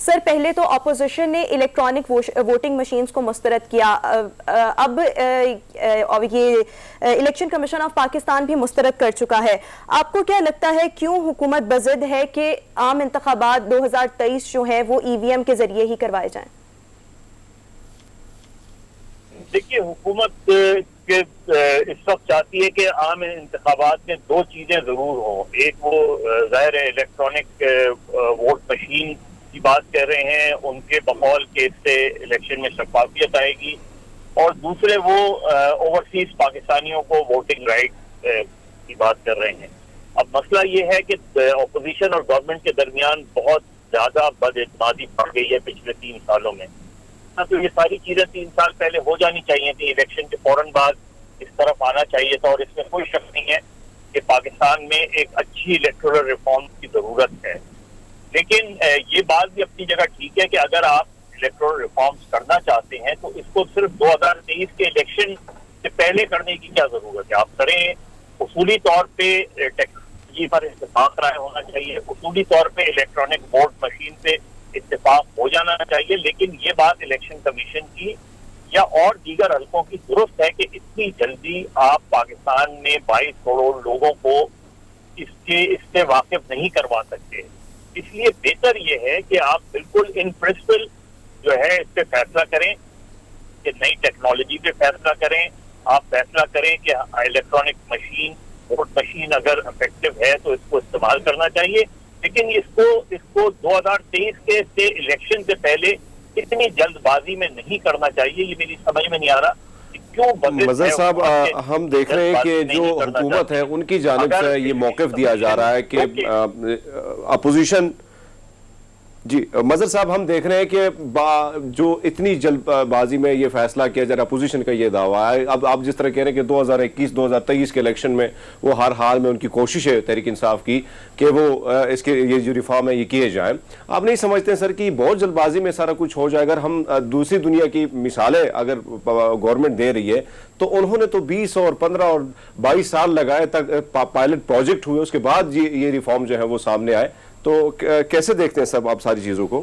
Sir, पहले तो opposition ने इलेक्ट्रॉनिक वोटिंग मशीन्स को मुस्तरद किया, अब ये इलेक्शन कमीशन ऑफ पाकिस्तान भी मुस्तरद कर चुका है। आपको क्या लगता है क्यों हुकूमत बज़िद है कि आम इंतखाबात 2023 जो है वो ईवीएम के जरिए ही करवाए जाएं? देखिए, हुकूमत के इस वक्त चाहती है कि आम इंतखाबात में दो चीजें जरूर हों। एक वो जाहिर है इलेक्ट्रॉनिक वोट मशीन की बात कर रहे हैं, उनके बकौल के इससे इलेक्शन में शफाफियत आएगी, और दूसरे वो ओवरसीज पाकिस्तानियों को वोटिंग राइट की बात कर रहे हैं। अब मसला ये है कि अपोजिशन और गवर्नमेंट के दरमियान बहुत ज्यादा बदइत्मादी बढ़ गई है पिछले 3 सालों में। तो ये सारी चीजें 3 साल पहले हो जानी चाहिए थी, इलेक्शन के फौरन बाद इस तरफ आना चाहिए था, और इसमें कोई शक नहीं है कि पाकिस्तान में एक अच्छी इलेक्टोरल रिफॉर्म की जरूरत है। लेकिन ये बात भी अपनी जगह ठीक है कि अगर आप इलेक्टोरल रिफॉर्म्स करना चाहते हैं तो इसको सिर्फ 2023 के इलेक्शन से पहले करने की क्या जरूरत है। आप करें, उसूली तौर पे टेक्नोलॉजी पर इत्तेफाक राय होना चाहिए, उसूली तौर पे इलेक्ट्रॉनिक वोट मशीन पे इत्तेफाक हो जाना चाहिए, लेकिन ये बात इलेक्शन कमीशन की या और दीगर हल्कों की दुरुस्त है कि इतनी जल्दी आप पाकिस्तान में 22 करोड़ लोगों को इससे वाकिफ नहीं करवा सकते। इसलिए बेहतर ये है कि आप बिल्कुल इन प्रिंसिपल जो है इस पे फैसला करें कि नई टेक्नोलॉजी पे फैसला करें। आप फैसला करें कि इलेक्ट्रॉनिक मशीन, वोट मशीन अगर इफेक्टिव है तो इसको इस्तेमाल करना चाहिए, लेकिन इसको 2023 के इलेक्शन से पहले इतनी जल्दबाजी में नहीं करना चाहिए। ये मेरी समझ में नहीं आ रहा कि क्यों। मजहर साहब, हम देख रहे हैं कि जो हुकूमत है उनकी जानिब से ये मौक़िफ़ दिया जा रहा है कि अपोजिशन। जी मजहर साहब, हम देख रहे हैं कि जो इतनी जल्दबाजी में ये फैसला किया जा रहा है, अपोजिशन का ये दावा है। अब आप जिस तरह कह रहे हैं कि 2021-2023 के इलेक्शन में वो हर हाल में उनकी कोशिश है तहरीक इंसाफ की कि वो इसके ये जो रिफॉर्म है ये किए जाए। आप नहीं समझते सर कि बहुत जल्दबाजी में सारा कुछ हो जाए? अगर हम दूसरी दुनिया की मिसालें अगर गवर्नमेंट दे रही है तो उन्होंने तो 20 और 15 और 22 साल लगाए तक पायलट प्रोजेक्ट हुए, उसके बाद ये रिफॉर्म जो है वो सामने आए। तो कैसे देखते हैं सब आप सारी चीजों को?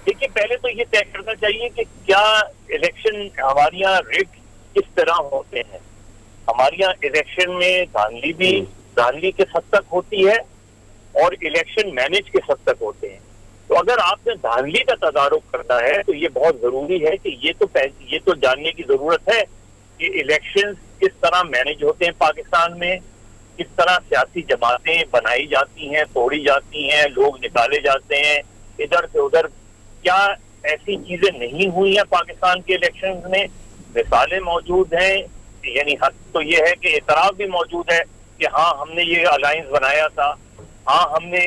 देखिए, पहले तो ये तय करना चाहिए कि क्या इलेक्शन हमारे यहाँ रिग किस तरह होते हैं। हमारे यहाँ इलेक्शन में धांधली किस हद तक होती है और इलेक्शन मैनेज किस हद तक होते हैं। तो अगर आपने धांधली का तदारुक करना है तो ये बहुत जरूरी है कि ये तो जानने की जरूरत है कि इलेक्शन किस तरह मैनेज होते हैं पाकिस्तान में, किस तरह सियासी जमातें बनाई जाती हैं, तोड़ी जाती हैं, लोग निकाले जाते हैं इधर से उधर। क्या ऐसी चीजें नहीं हुई हैं पाकिस्तान के इलेक्शंस में? मिसालें मौजूद हैं, यानी हद तो ये है कि इतराफ भी मौजूद है कि हाँ हमने ये अलायंस बनाया था, हाँ हमने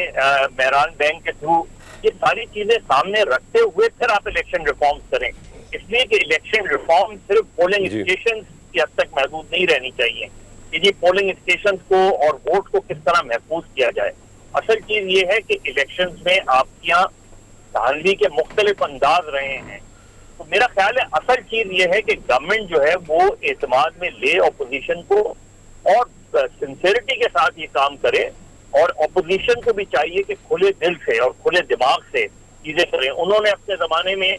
मेहरान बैंक के थ्रू, ये सारी चीजें सामने रखते हुए फिर आप इलेक्शन रिफॉर्म्स करें। इसलिए कि इलेक्शन रिफॉर्म सिर्फ पोलिंग स्टेशन की हद तक महदूद नहीं रहनी चाहिए। ये पोलिंग स्टेशन को और वोट को किस तरह महफूज किया जाए। असल चीज ये है कि इलेक्शंस में आपके यहाँ धांधली के मुख्तलिफ अंदाज रहे हैं। तो मेरा ख्याल है असल चीज ये है कि गवर्नमेंट जो है वो एतमाद में ले अपोजिशन को और सिंसियरिटी के साथ ये काम करे, और अपोजिशन को भी चाहिए कि खुले दिल से और खुले दिमाग से चीजें करें। उन्होंने अपने जमाने में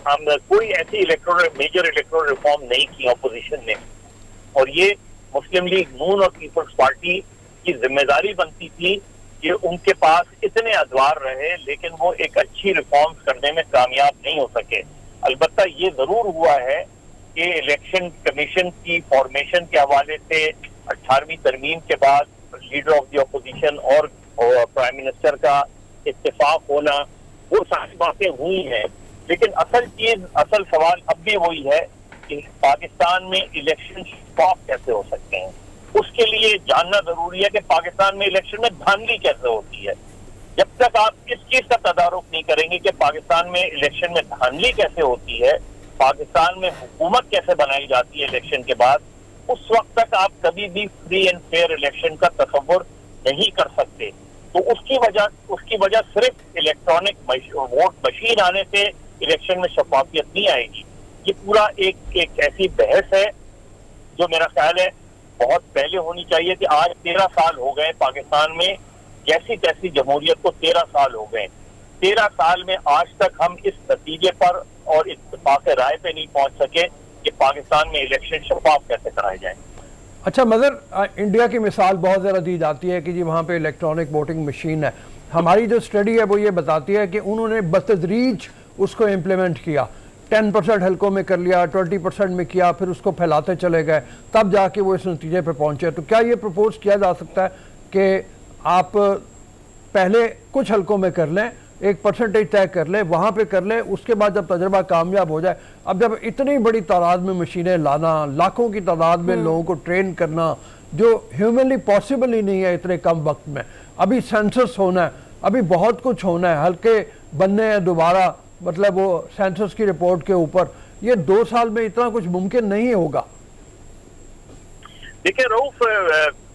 कोई ऐसी मेजर इलेक्टोरल रिफॉर्म नहीं की अपोजिशन ने, और ये मुस्लिम लीग नून और पीपल्स पार्टी की जिम्मेदारी बनती थी कि उनके पास इतने अदवार रहे, लेकिन वो एक अच्छी रिफॉर्म्स करने में कामयाब नहीं हो सके। अलबत्ता ये जरूर हुआ है कि इलेक्शन कमीशन की फॉर्मेशन के हवाले से 18वीं तरमीम के बाद लीडर ऑफ द अपोजिशन और प्राइम मिनिस्टर का इत्तेफाक होना, वो सारी बातें हुई हैं। लेकिन असल सवाल अब भी वही है कि पाकिस्तान में इलेक्शन शफाफ कैसे हो सकते हैं। उसके लिए जानना जरूरी है कि पाकिस्तान में इलेक्शन में धांधली कैसे होती है। जब तक आप इस चीज का तदारुक नहीं करेंगे कि पाकिस्तान में इलेक्शन में धांधली कैसे होती है, पाकिस्तान में हुकूमत कैसे बनाई जाती है इलेक्शन के बाद, उस वक्त तक आप कभी भी फ्री एंड फेयर इलेक्शन का तसव्वुर नहीं कर सकते। तो उसकी वजह सिर्फ इलेक्ट्रॉनिक वोट मशीन आने से इलेक्शन में शफाफियत नहीं आएगी। ये पूरा एक ऐसी बहस है जो मेरा ख्याल है बहुत पहले होनी चाहिए कि आज 13 साल हो गए पाकिस्तान में, जैसी तैसी जमहूरियत को 13 साल हो गए। 13 साल में आज तक हम इस नतीजे पर और इत्तेफाक राय पे नहीं पहुंच सके कि पाकिस्तान में इलेक्शन शफाफ कैसे कराए जाए। अच्छा मगर इंडिया की मिसाल बहुत ज़्यादा दी जाती है कि जी वहाँ पे इलेक्ट्रॉनिक वोटिंग मशीन है। हमारी जो स्टडी है वो ये बताती है कि उन्होंने बतदरीज उसको इम्प्लीमेंट किया, 10% हल्कों में कर लिया, 20% में किया, फिर उसको फैलाते चले गए, तब जाके वो इस नतीजे पे पहुंचे। तो क्या ये प्रपोज किया जा सकता है कि आप पहले कुछ हल्कों में कर लें, एक परसेंटेज तय कर ले, वहाँ पे कर ले, उसके बाद जब तजर्बा कामयाब हो जाए, अब जब इतनी बड़ी तादाद में मशीनें लाना, लाखों की तादाद में लोगों को ट्रेन करना, जो ह्यूमनली पॉसिबल ही नहीं है इतने कम वक्त में, अभी सेंसस होना है, अभी बहुत कुछ होना है, हल्के बनने हैं दोबारा, मतलब वो सेंसस की रिपोर्ट के ऊपर, ये 2 साल में इतना कुछ मुमकिन नहीं होगा। देखिए रऊफ,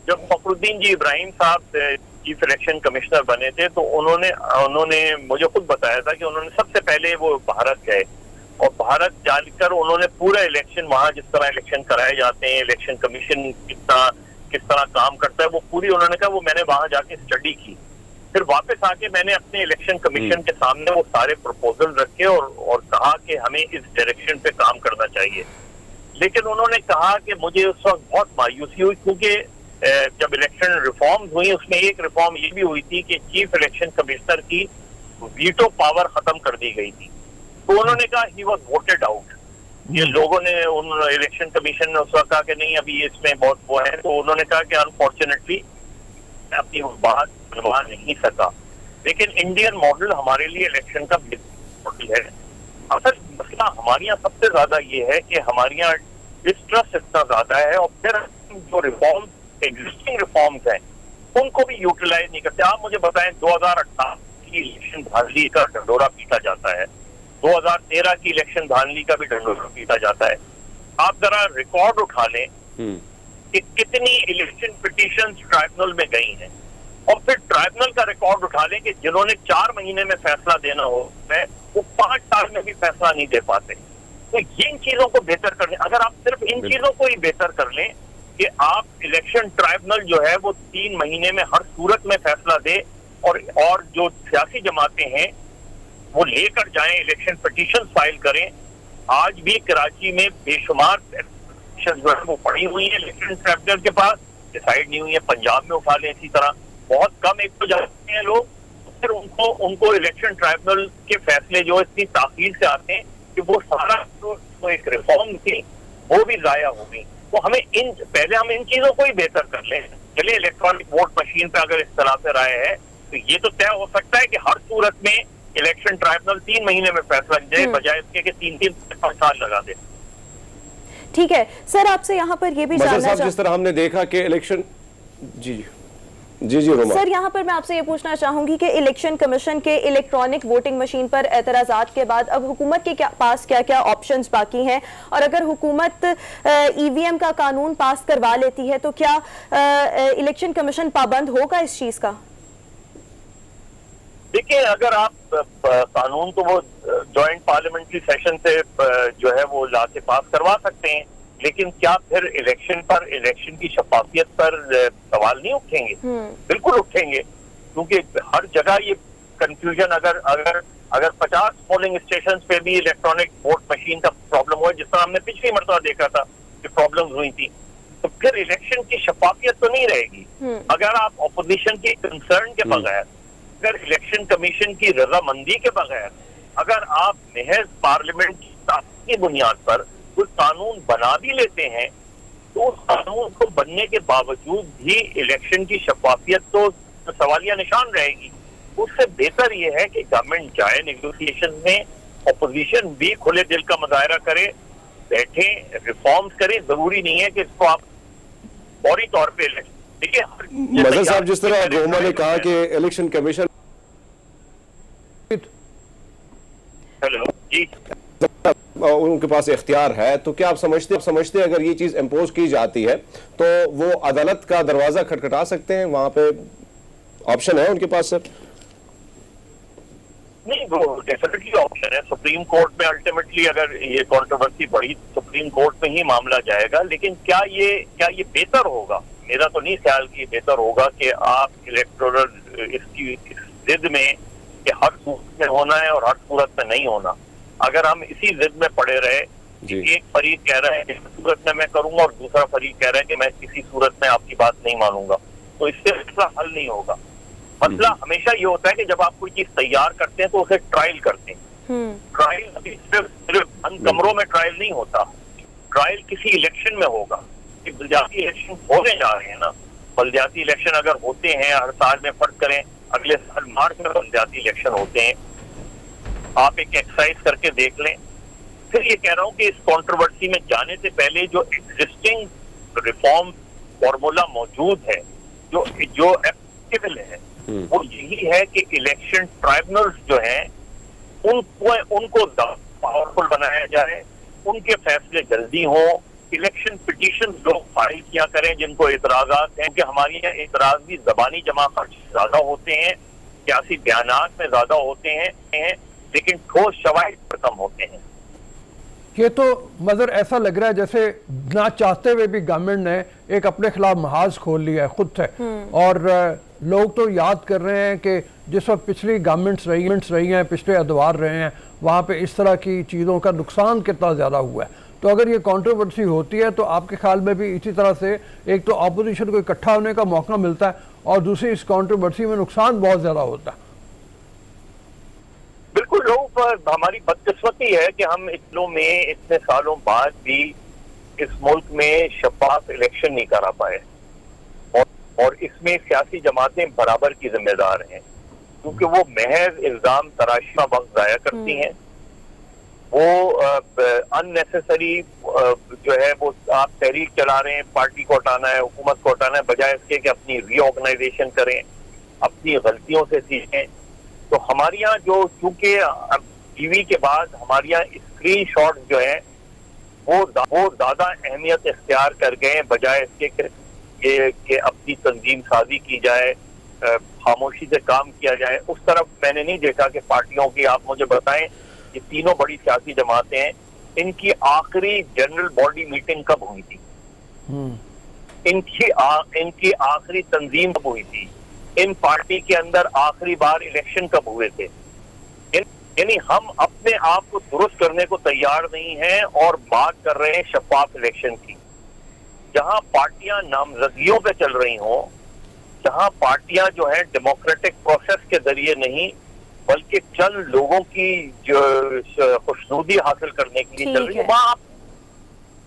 जब फखरुद्दीन जी इब्राहिम साहब चीफ इलेक्शन कमिश्नर बने थे तो उन्होंने मुझे खुद बताया था कि उन्होंने सबसे पहले वो भारत गए और भारत जाकर उन्होंने पूरा इलेक्शन, वहां जिस तरह इलेक्शन कराए जाते हैं, इलेक्शन कमीशन किस तरह काम करता है, वो पूरी उन्होंने कहा वो मैंने वहां जाके स्टडी की। फिर वापस आके मैंने अपने इलेक्शन कमीशन के सामने वो सारे प्रपोजल रखे और कहा कि हमें इस डायरेक्शन पे काम करना चाहिए। लेकिन उन्होंने कहा कि मुझे उस वक्त बहुत मायूसी हुई, क्योंकि जब इलेक्शन रिफॉर्म्स हुई उसमें एक रिफॉर्म ये भी हुई थी कि चीफ इलेक्शन कमिश्नर की वीटो पावर खत्म कर दी गई थी। तो उन्होंने कहा ही वॉज वोटेड आउट। ये लोगों ने उन इलेक्शन कमीशन ने उस वक्त कहा कि नहीं अभी इसमें बहुत वो है, तो उन्होंने कहा कि अनफॉर्चुनेटली अपनी बात बनवा नहीं सका। लेकिन इंडियन मॉडल हमारे लिए इलेक्शन का मॉडल है। असल मसला हमारे यहाँ सबसे ज्यादा ये है कि हमारे यहाँ डिस्ट्रस्ट इतना ज्यादा है और फिर जो रिफॉर्म एग्जिस्टिंग रिफॉर्म्स हैं उनको भी यूटिलाइज नहीं करते। आप मुझे बताएं 2018 की इलेक्शन धांधली का ढंढोरा पीटा जाता है, 2013 की इलेक्शन धांधली का भी ढंढोरा पीटा जाता है। आप जरा रिकॉर्ड उठा लें कि कितनी इलेक्शन पिटीशंस ट्राइब्यूनल में गई हैं और फिर ट्राइब्यूनल का रिकॉर्ड उठा लें कि जिन्होंने 4 महीने में फैसला देना हो वो 5 साल में भी फैसला नहीं दे पाते। तो इन चीजों को बेहतर कर लें, अगर आप सिर्फ इन चीजों को ही बेहतर कर लें कि आप इलेक्शन ट्राइब्यूनल जो है वो 3 महीने में हर सूरत में फैसला दे और जो सियासी जमातें हैं वो लेकर जाएं, इलेक्शन पिटीशन फाइल करें। आज भी कराची में बेशुमार पिटीशन जो है वो पड़ी हुई है इलेक्शन ट्राइब्यूनल के पास, डिसाइड नहीं हुई है। पंजाब में उठा लें इसी तरह, बहुत कम एक तो जाते हैं लोग, फिर उनको इलेक्शन ट्राइब्यूनल के फैसले जो इतनी ताखीर से आते हैं कि वो सारा जो एक रिफॉर्म थी वो भी जाया हो गई। तो हमें पहले हम इन चीजों को ही बेहतर कर लें। चलिए इलेक्ट्रॉनिक वोट मशीन पे अगर इख्तिलाफ राय है तो ये तो तय हो सकता है कि हर सूरत में इलेक्शन ट्राइब्यूनल 3 महीने में फैसला दे, बजाय इसके कि 3-3 साल लगा दे। ठीक है सर, आपसे यहाँ पर ये भी जानना जिस तरह हमने देखा कि इलेक्शन जी रोमा सर, यहाँ पर मैं आपसे ये पूछना चाहूंगी कि इलेक्शन कमीशन के इलेक्ट्रॉनिक वोटिंग मशीन पर एतराजात के बाद अब हुकूमत के पास क्या क्या ऑप्शंस बाकी हैं, और अगर हुकूमत ईवीएम का कानून पास करवा लेती है तो क्या इलेक्शन कमीशन पाबंद होगा इस चीज का? देखिए, अगर आप कानून तो वो जॉइंट पार्लियामेंट्री सेशन से जो है वो ला के पास करवा सकते हैं, लेकिन क्या फिर इलेक्शन की शफाफियत पर सवाल नहीं उठेंगे? बिल्कुल उठेंगे, क्योंकि हर जगह ये कंफ्यूजन अगर 50 पोलिंग स्टेशन पे भी इलेक्ट्रॉनिक वोट मशीन का प्रॉब्लम हो, जिस तरह हमने पिछली मरतबा देखा था कि प्रॉब्लम हुई थी, तो फिर इलेक्शन की शफाफियत तो नहीं रहेगी। अगर आप ऑपोजिशन के कंसर्न के बगैर, अगर इलेक्शन कमीशन की रजामंदी के बगैर, अगर आप महज पार्लियामेंट की ताकत की बुनियाद पर कोई कानून बना भी लेते हैं तो उस कानून को बनने के बावजूद भी इलेक्शन की शफाफियत तो सवालिया निशान रहेगी। उससे बेहतर यह है कि गवर्नमेंट जाए नेगोशिएशन में, ऑपोजिशन भी खुले दिल का मुजाहरा करे, बैठे रिफॉर्म्स करे। जरूरी नहीं है कि इसको आप फौरी तौर पे देखिए। मजहर साहब, जिस तरह रोमा ने कहा कि इलेक्शन कमीशन जी उनके पास इख्तियार है, तो क्या आप समझते अगर ये चीज इम्पोज की जाती है तो वो अदालत का दरवाजा खटखटा सकते हैं? वहां पे ऑप्शन है उनके पास सर? नहीं, वो डेफिनेटली ऑप्शन है। सुप्रीम कोर्ट में अल्टीमेटली अगर ये कंट्रोवर्सी बढ़ी, सुप्रीम कोर्ट में ही मामला जाएगा। लेकिन क्या ये बेहतर होगा? मेरा तो नहीं ख्याल कि बेहतर होगा कि आप इलेक्टोरल इसकी जिद में कि हर सूरत में होना है और हर सूरत में नहीं होना। अगर हम इसी जिद में पड़े रहे, एक फरीक कह रहा है कि इस सूरत में मैं करूंगा और दूसरा फरीक कह रहा है कि मैं किसी सूरत में आपकी बात नहीं मानूंगा, तो इससे मसला हल नहीं होगा। मसला हमेशा ये होता है कि जब आप कोई चीज तैयार करते हैं तो उसे ट्रायल करते हैं। ट्रायल अभी सिर्फ बंद कमरों में ट्रायल नहीं होता, ट्रायल किसी इलेक्शन में होगा। बलदियाती इलेक्शन होने जा रहे हैं ना, बलदियाती इलेक्शन अगर होते हैं हर साल में, फर्क करें अगले साल मार्च में बलदियाती इलेक्शन होते हैं, आप एक एक्सरसाइज करके देख लें। फिर ये कह रहा हूं कि इस कंट्रोवर्सी में जाने से पहले जो एग्जिस्टिंग रिफॉर्म फॉर्मूला मौजूद है, जो एप्लीकेबल है, वो यही है कि इलेक्शन ट्राइब्यूनल्स जो हैं उनको पावरफुल बनाया जाए, उनके फैसले जल्दी हों, इलेक्शन पिटीशन लोग फाइल किया करें जिनको एतराजात हैं, कि हमारे यहाँ एतराज भी जबानी जमा खर्च ज्यादा होते हैं, सियासी बयानात में ज्यादा होते हैं, लेकिन ठोस शवाहिद पर कम होते हैं। ये तो मगर ऐसा लग रहा है जैसे ना चाहते हुए भी गवर्नमेंट ने एक अपने खिलाफ महाज खोल लिया है खुद से। और लोग तो याद कर रहे हैं कि जिस वक्त पिछली गवर्नमेंट्स रही हैं, पिछले अदवार रहे हैं, वहाँ पे इस तरह की चीज़ों का नुकसान कितना ज़्यादा हुआ है। तो अगर ये कंट्रोवर्सी होती है तो आपके ख्याल में भी इसी तरह से एक तो अपोजिशन को इकट्ठा होने का मौका मिलता है और दूसरी इस कंट्रोवर्सी में नुकसान बहुत ज़्यादा होता है। बिल्कुल, लोग हमारी बदकिस्मती है कि हम इतनों में इतने सालों बाद भी इस मुल्क में शफाफ इलेक्शन नहीं करा पाए, और इसमें सियासी जमातें बराबर की जिम्मेदार हैं, क्योंकि वो महज इल्जाम तराशी का वक्त जाया करती हैं। वो अननेसेसरी जो है वो आप तहरीक चला रहे हैं, पार्टी को हटाना है, हुकूमत को हटाना है, बजाय इसके कि अपनी रीऑर्गेनाइजेशन करें, अपनी गलतियों से सीखें। तो हमारे यहाँ जो चूंकि टीवी के बाद हमारे यहाँ स्क्रीन शॉट जो है वो ज्यादा अहमियत इख्तियार कर गए हैं, बजाय इसके कि अपनी तंजीम साजी की जाए, खामोशी से काम किया जाए। उस तरफ मैंने नहीं देखा कि पार्टियों की, आप मुझे बताएं ये तीनों बड़ी सियासी जमातें हैं, इनकी आखिरी जनरल बॉडी मीटिंग कब हुई थी, इनकी आखिरी तंजीम कब हुई थी, इन पार्टी के अंदर आखिरी बार इलेक्शन कब हुए थे। यानी हम अपने आप को दुरुस्त करने को तैयार नहीं हैं और बात कर रहे हैं शफाफ इलेक्शन की, जहां पार्टियां नामजदगियों पे चल रही हों, जहां पार्टियां जो है डेमोक्रेटिक प्रोसेस के जरिए नहीं बल्कि चंद लोगों की जो खुशनुदी हासिल करने के लिए चल रही है, वहां आप